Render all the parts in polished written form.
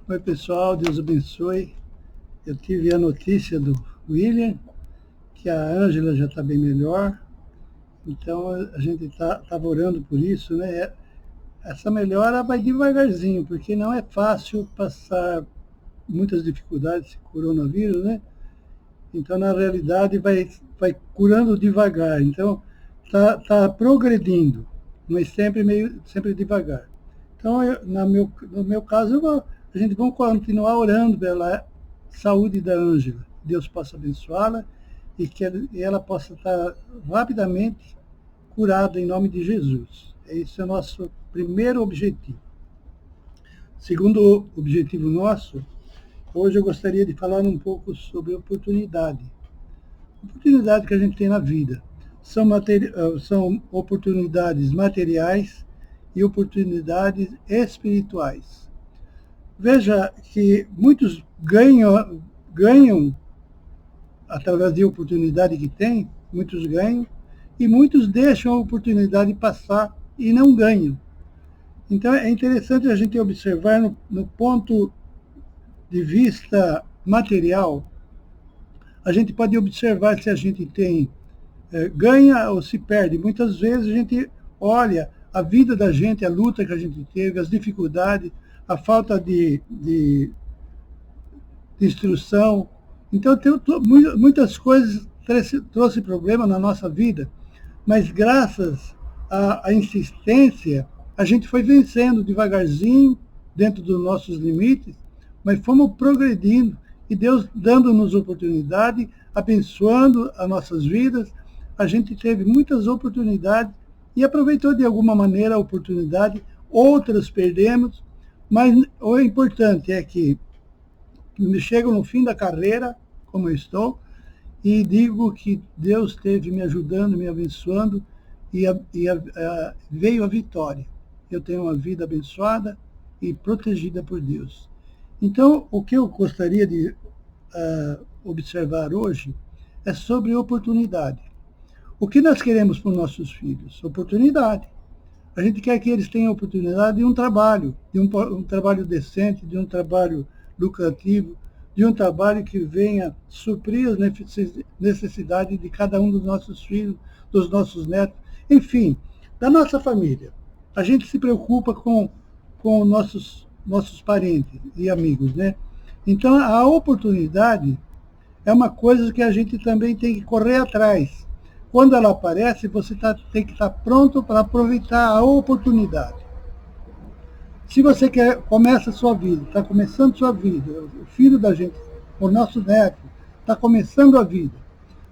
Oi, pessoal, Deus abençoe. Eu tive a notícia do William, que a Ângela já está bem melhor, então a gente estava orando por isso, né? Essa melhora vai devagarzinho, porque não é fácil passar muitas dificuldades esse coronavírus, né? Então, na realidade, vai curando devagar. Então, tá progredindo, mas sempre devagar. Então, no meu caso, a gente vai continuar orando pela saúde da Ângela. Deus possa abençoá-la e que ela possa estar rapidamente curada em nome de Jesus. Esse é o nosso primeiro objetivo. Segundo objetivo nosso, hoje eu gostaria de falar um pouco sobre oportunidade. Oportunidade que a gente tem na vida. São oportunidades materiais e oportunidades espirituais. Veja que muitos ganham através de oportunidade que têm, muitos ganham, e muitos deixam a oportunidade passar e não ganham. Então é interessante a gente observar no ponto de vista material, a gente pode observar se a gente tem ganha ou se perde. Muitas vezes a gente olha a vida da gente, a luta que a gente teve, as dificuldades, a falta de instrução. Então, muitas coisas trouxe problema na nossa vida, mas graças à insistência, a gente foi vencendo devagarzinho, dentro dos nossos limites, mas fomos progredindo e Deus dando-nos oportunidade, abençoando as nossas vidas. A gente teve muitas oportunidades e aproveitou de alguma maneira a oportunidade, outras perdemos, mas o importante é que chego no fim da carreira, como eu estou, e digo que Deus esteve me ajudando, me abençoando, veio a vitória. Eu tenho uma vida abençoada e protegida por Deus. Então, o que eu gostaria de observar hoje é sobre oportunidade. O que nós queremos para os nossos filhos? Oportunidade. A gente quer que eles tenham oportunidade de um trabalho, de um trabalho decente, de um trabalho lucrativo, de um trabalho que venha suprir as necessidades de cada um dos nossos filhos, dos nossos netos, enfim, da nossa família. A gente se preocupa com nossos parentes e amigos, né? Então, a oportunidade é uma coisa que a gente também tem que correr atrás. Quando ela aparece, você tem que estar pronto para aproveitar a oportunidade. Se você começa a sua vida, está começando a sua vida, o filho da gente, o nosso neto, está começando a vida,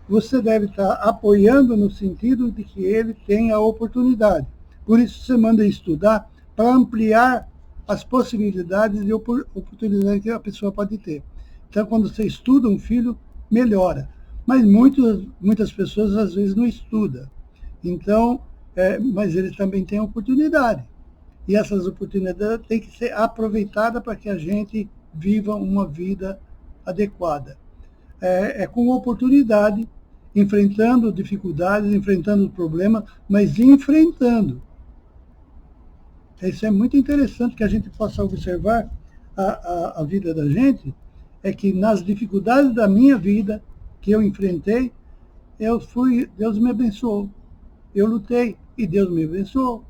você deve estar apoiando no sentido de que ele tenha a oportunidade. Por isso você manda estudar para ampliar as possibilidades de oportunidade que a pessoa pode ter. Então, quando você estuda um filho, melhora. Mas muitas pessoas, às vezes, não estudam. Então, mas eles também têm oportunidade. E essas oportunidades têm que ser aproveitadas para que a gente viva uma vida adequada. Com oportunidade, enfrentando dificuldades, enfrentando problemas, mas enfrentando. Isso é muito interessante que a gente possa observar a vida da gente, é que nas dificuldades da minha vida, que eu enfrentei, Deus me abençoou. Eu lutei e Deus me abençoou.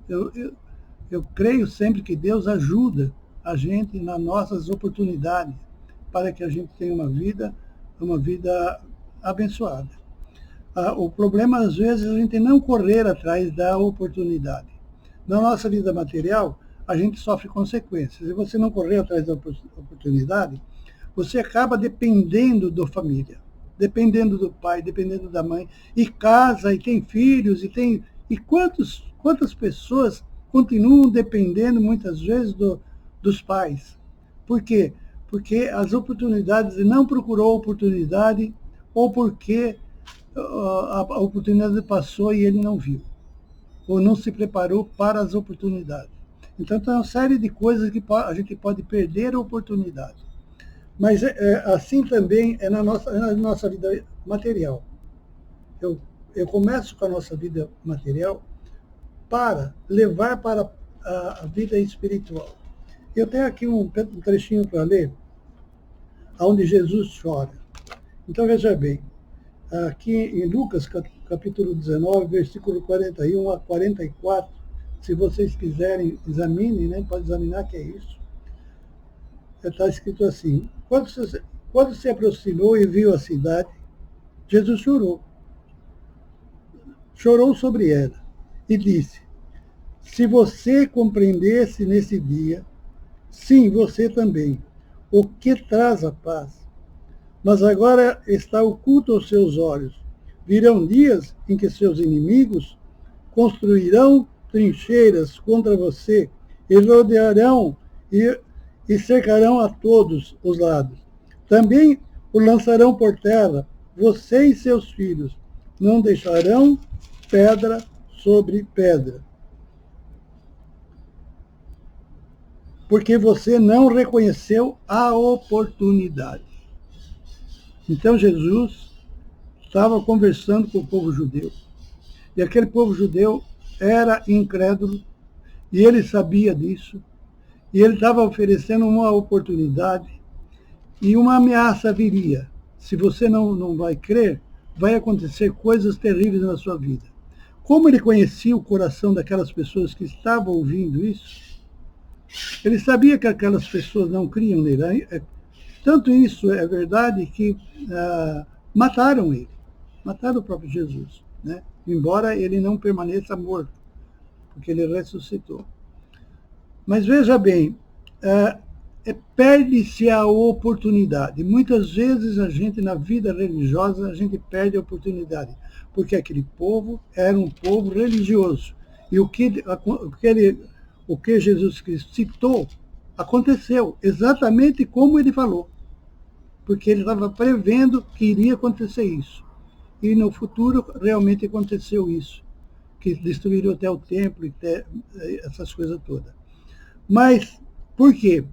Eu creio sempre que Deus ajuda a gente nas nossas oportunidades para que a gente tenha uma vida abençoada. O problema, às vezes, é a gente não correr atrás da oportunidade. Na nossa vida material, a gente sofre consequências. Se você não correr atrás da oportunidade, você acaba dependendo da família, dependendo do pai, dependendo da mãe, e casa, e tem filhos, e quantas pessoas continuam dependendo, muitas vezes, dos pais. Por quê? Porque as oportunidades, não procurou oportunidade, ou porque a oportunidade passou e ele não viu, ou não se preparou para as oportunidades. Então, tem uma série de coisas que a gente pode perder a oportunidade. Mas assim também é na nossa vida material. Eu começo com a nossa vida material para levar para a vida espiritual. Eu tenho aqui um trechinho para ler, onde Jesus chora. Então, veja bem, aqui em Lucas, capítulo 19, versículo 41 a 44, se vocês quiserem, examinem, né? Pode examinar que é isso. Está escrito assim: quando se aproximou e viu a cidade, Jesus chorou. Chorou sobre ela e disse: se você compreendesse nesse dia, sim, você também, o que traz a paz. Mas agora está oculto aos seus olhos. Virão dias em que seus inimigos construirão trincheiras contra você e rodearão e cercarão a todos os lados. Também o lançarão por terra, você e seus filhos. Não deixarão pedra sobre pedra. Porque você não reconheceu a oportunidade. Então Jesus estava conversando com o povo judeu. E aquele povo judeu era incrédulo, e ele sabia disso, e ele estava oferecendo uma oportunidade, e uma ameaça viria. Se você não vai crer, vai acontecer coisas terríveis na sua vida. Como ele conhecia o coração daquelas pessoas que estavam ouvindo isso, ele sabia que aquelas pessoas não criam nele. Tanto isso é verdade que mataram ele, mataram o próprio Jesus, né? Embora ele não permaneça morto, porque ele ressuscitou. Mas veja bem, perde-se a oportunidade. Muitas vezes a gente, na vida religiosa, a gente perde a oportunidade, porque aquele povo era um povo religioso. E o que Jesus Cristo citou aconteceu exatamente como ele falou, porque ele estava prevendo que iria acontecer isso. E no futuro realmente aconteceu isso, que destruíram até o templo e essas coisas todas. Mas por quê?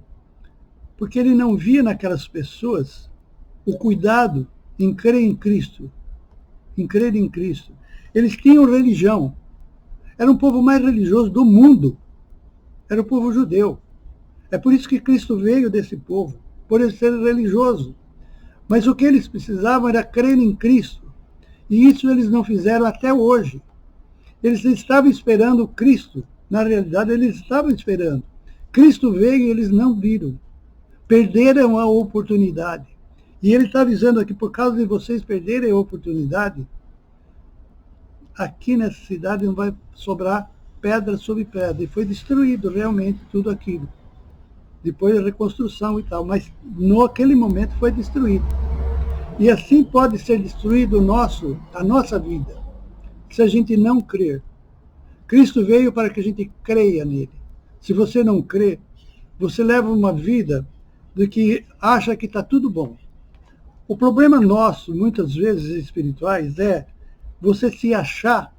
Porque ele não via naquelas pessoas o cuidado em crer em Cristo, em crer em Cristo. Eles tinham religião. Era o povo mais religioso do mundo. Era o povo judeu. É por isso que Cristo veio desse povo, por ele ser religioso. Mas o que eles precisavam era crer em Cristo. E isso eles não fizeram até hoje. Eles estavam esperando Cristo. Na realidade, eles estavam esperando. Cristo veio e eles não viram. Perderam a oportunidade. E ele está avisando aqui, por causa de vocês perderem a oportunidade, aqui nessa cidade não vai sobrar pedra sobre pedra. E foi destruído realmente tudo aquilo. Depois da reconstrução e tal. Mas naquele momento foi destruído. E assim pode ser destruído a nossa vida, se a gente não crer. Cristo veio para que a gente creia nele. Se você não crê, você leva uma vida de que acha que está tudo bom. O problema nosso, muitas vezes espirituais, é você se achar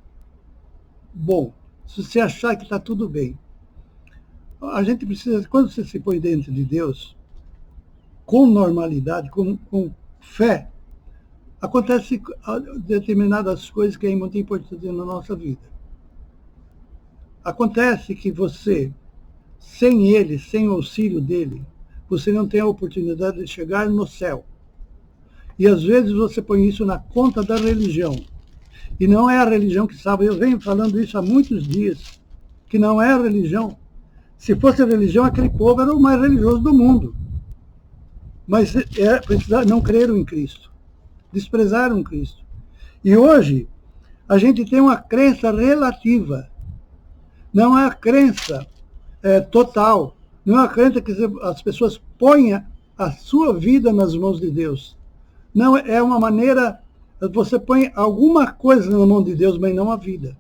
bom, se você achar que está tudo bem. A gente precisa, quando você se põe dentro de Deus, com normalidade, com fé, acontece determinadas coisas que é muito importante na nossa vida. Acontece que você, sem ele, sem o auxílio dele, você não tem a oportunidade de chegar no céu. E às vezes você põe isso na conta da religião. E não é a religião que salva. Eu venho falando isso há muitos dias, que não é a religião. Se fosse a religião, aquele povo era o mais religioso do mundo. Mas não creram em Cristo. Desprezaram Cristo. E hoje, a gente tem uma crença relativa. Não é a crença total. Não é a crença que as pessoas ponham a sua vida nas mãos de Deus. Não é uma maneira, você põe alguma coisa na mão de Deus, mas não a vida.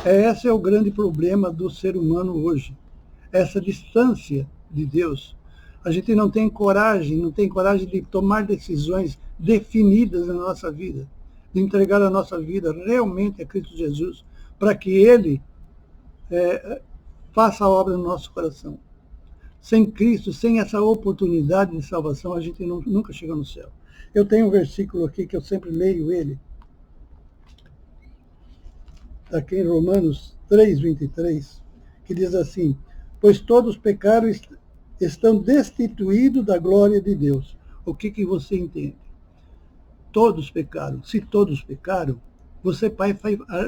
Esse é o grande problema do ser humano hoje. Essa distância de Deus. A gente não tem coragem de tomar decisões definidas na nossa vida, de entregar a nossa vida realmente a Cristo Jesus, para que Ele faça a obra no nosso coração. Sem Cristo, sem essa oportunidade de salvação, a gente nunca chega no céu. Eu tenho um versículo aqui que eu sempre leio ele, aqui em Romanos 3:23, que diz assim: pois todos pecaram e estão destituídos da glória de Deus. O que você entende? Todos pecaram. Se todos pecaram,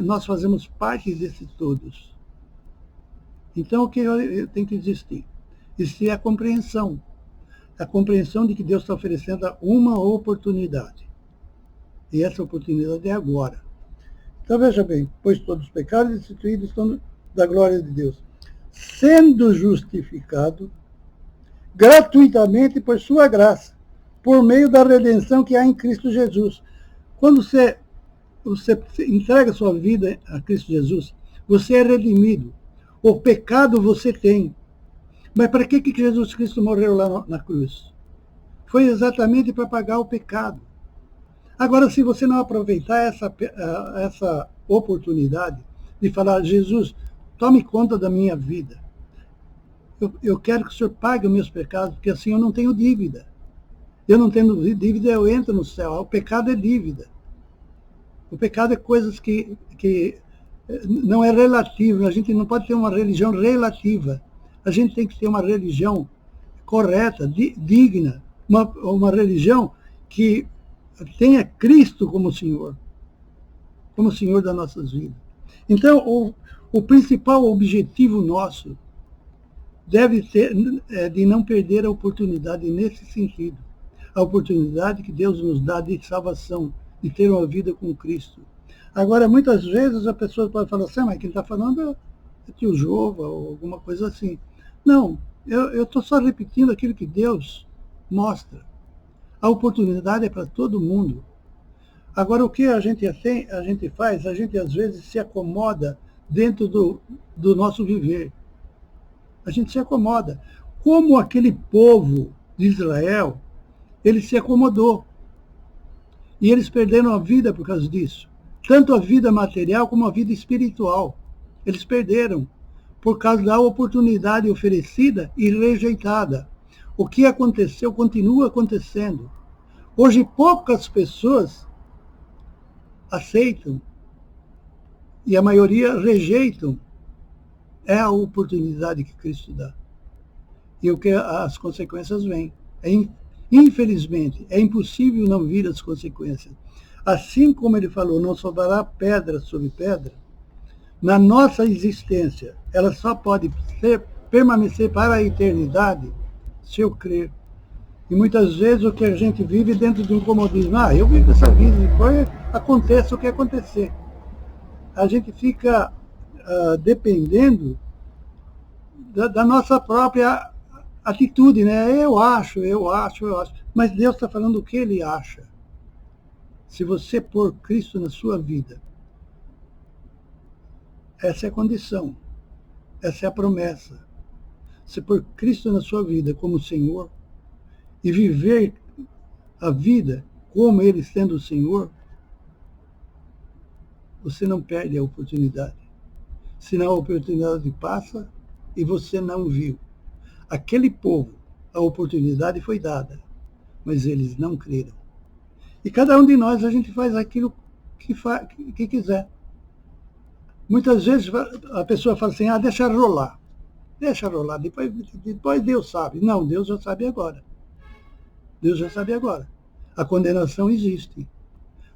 nós fazemos parte desses todos. Então, o que tem que existir? Existir a compreensão de que Deus está oferecendo uma oportunidade. E essa oportunidade é agora. Então, veja bem, pois todos os pecados destituídos estão da glória de Deus, sendo justificado gratuitamente por sua graça, por meio da redenção que há em Cristo Jesus. Quando você entrega sua vida a Cristo Jesus, você é redimido. O pecado você tem. Mas para que Jesus Cristo morreu lá na cruz? Foi exatamente para pagar o pecado. Agora, se você não aproveitar essa oportunidade de falar, Jesus, tome conta da minha vida. Eu quero que o Senhor pague os meus pecados, porque assim eu não tenho dívida. Eu não tendo dívida, eu entro no céu. O pecado é dívida. O pecado é coisas que não é relativo. A gente não pode ter uma religião relativa. A gente tem que ter uma religião correta, digna. Uma religião que tenha Cristo como Senhor das nossas vidas. Então, o principal objetivo nosso deve ser de não perder a oportunidade nesse sentido. A oportunidade que Deus nos dá de salvação, de ter uma vida com Cristo. Agora, muitas vezes a pessoa pode falar assim, mas quem está falando é tio Jova ou alguma coisa assim. Não, eu estou só repetindo aquilo que Deus mostra. A oportunidade é para todo mundo. Agora, o que a gente faz, a gente às vezes se acomoda dentro do nosso viver. A gente se acomoda. Como aquele povo de Israel, ele se acomodou. E eles perderam a vida por causa disso. Tanto a vida material como a vida espiritual. Eles perderam por causa da oportunidade oferecida e rejeitada. O que aconteceu continua acontecendo. Hoje poucas pessoas aceitam e a maioria rejeitam a oportunidade que Cristo dá. E o que as consequências vêm. Infelizmente, é impossível não vir as consequências. Assim como ele falou, não sobrará pedra sobre pedra, na nossa existência, ela só pode permanecer para a eternidade se eu crer. E muitas vezes o que a gente vive dentro de um comodismo, eu vivo essa vida, depois aconteça o que acontecer. A gente fica dependendo da nossa própria atitude, né? Eu acho. Mas Deus está falando o que Ele acha. Se você pôr Cristo na sua vida, essa é a condição, essa é a promessa. Se pôr Cristo na sua vida como Senhor e viver a vida como Ele sendo o Senhor, você não perde a oportunidade. Senão a oportunidade passa e você não viu. Aquele povo, a oportunidade foi dada, mas eles não creram. E cada um de nós, a gente faz aquilo que quiser. Muitas vezes a pessoa fala assim, deixa rolar, depois Deus sabe. Não, Deus já sabe agora. Deus já sabe agora. A condenação existe.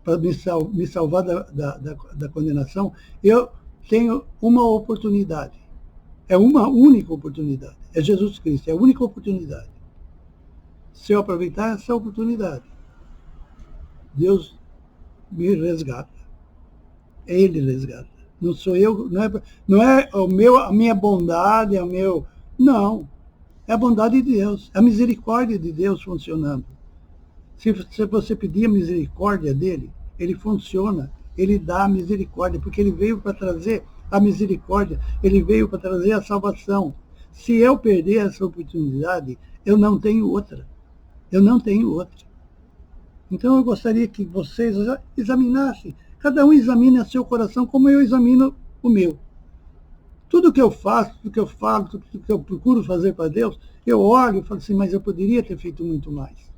Para me salvar da condenação, eu tenho uma oportunidade. É uma única oportunidade. É Jesus Cristo, é a única oportunidade. Se eu aproveitar essa oportunidade, Deus me resgata. Ele resgata. Não sou eu, não é a minha bondade, Não. É a bondade de Deus, a misericórdia de Deus funcionando. Se você pedir a misericórdia dele, ele funciona, ele dá a misericórdia, porque ele veio para trazer a misericórdia, ele veio para trazer a salvação. Se eu perder essa oportunidade, eu não tenho outra. Então eu gostaria que vocês examinassem, cada um examine o seu coração como eu examino o meu. Tudo que eu faço, tudo que eu falo, tudo que eu procuro fazer para Deus, eu olho e falo assim, mas eu poderia ter feito muito mais.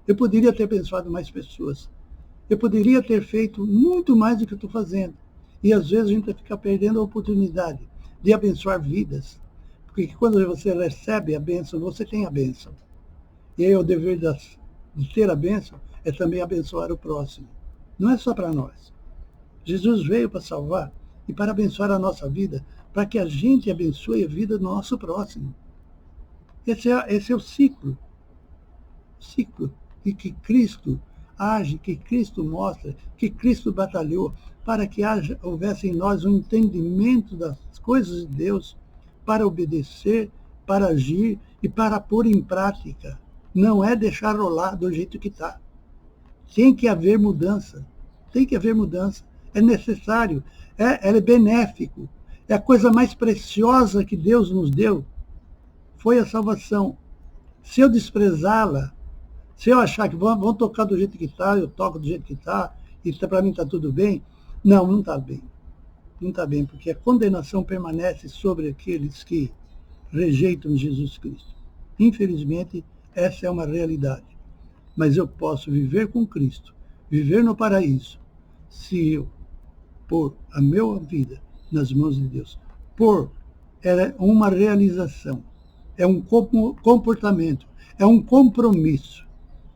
Eu poderia ter abençoado mais pessoas. Eu poderia ter feito muito mais do que eu estou fazendo. E às vezes a gente fica perdendo a oportunidade de abençoar vidas. Porque quando você recebe a bênção, você tem a bênção. E aí o dever de ter a bênção é também abençoar o próximo. Não é só para nós. Jesus veio para salvar e para abençoar a nossa vida, para que a gente abençoe a vida do nosso próximo. Esse é o ciclo. Ciclo de que Cristo age, que Cristo mostra, que Cristo batalhou, para que houvesse em nós um entendimento das coisas de Deus, para obedecer, para agir e para pôr em prática. Não é deixar rolar do jeito que está. Tem que haver mudança. Tem que haver mudança. É necessário. É benéfico. É a coisa mais preciosa que Deus nos deu. Foi a salvação. Se eu desprezá-la, se eu achar que vão tocar do jeito que está, eu toco do jeito que está, e para mim está tudo bem, não está bem. Não está bem, porque a condenação permanece sobre aqueles que rejeitam Jesus Cristo. Infelizmente, essa é uma realidade. Mas eu posso viver com Cristo, viver no paraíso, se eu pôr a minha vida nas mãos de Deus. É uma realização, é um comportamento, é um compromisso.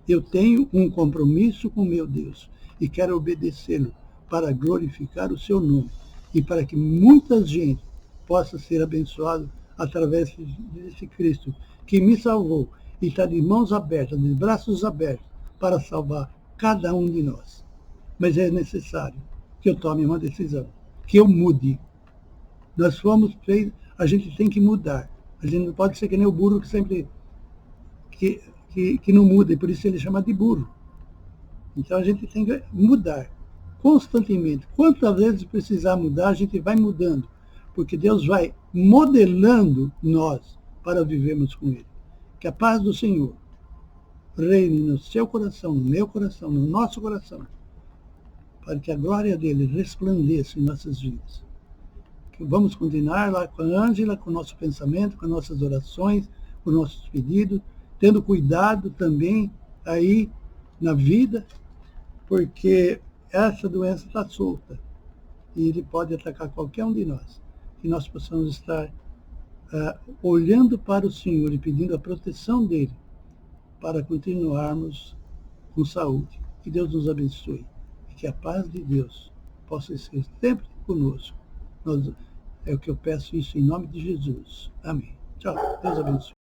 Eu tenho um compromisso com meu Deus e quero obedecê-lo para glorificar o seu nome e para que muita gente possa ser abençoado através desse Cristo que me salvou e está de mãos abertas, de braços abertos para salvar cada um de nós. Mas é necessário que eu tome uma decisão, que eu mude. Nós fomos feitos, a gente tem que mudar. A gente não pode ser que nem o burro que sempre que não muda, e por isso ele chama de burro. Então a gente tem que mudar constantemente. Quantas vezes precisar mudar, a gente vai mudando, porque Deus vai modelando nós para vivermos com Ele. Que a paz do Senhor reine no seu coração, no meu coração, no nosso coração, para que a glória dele resplandeça em nossas vidas. Que vamos continuar lá com a Ângela, com o nosso pensamento, com as nossas orações, com os nossos pedidos, tendo cuidado também aí na vida, porque essa doença está solta e ele pode atacar qualquer um de nós. Que nós possamos estar olhando para o Senhor e pedindo a proteção dele para continuarmos com saúde. Que Deus nos abençoe e que a paz de Deus possa ser sempre conosco. É o que eu peço isso em nome de Jesus. Amém. Tchau. Deus abençoe.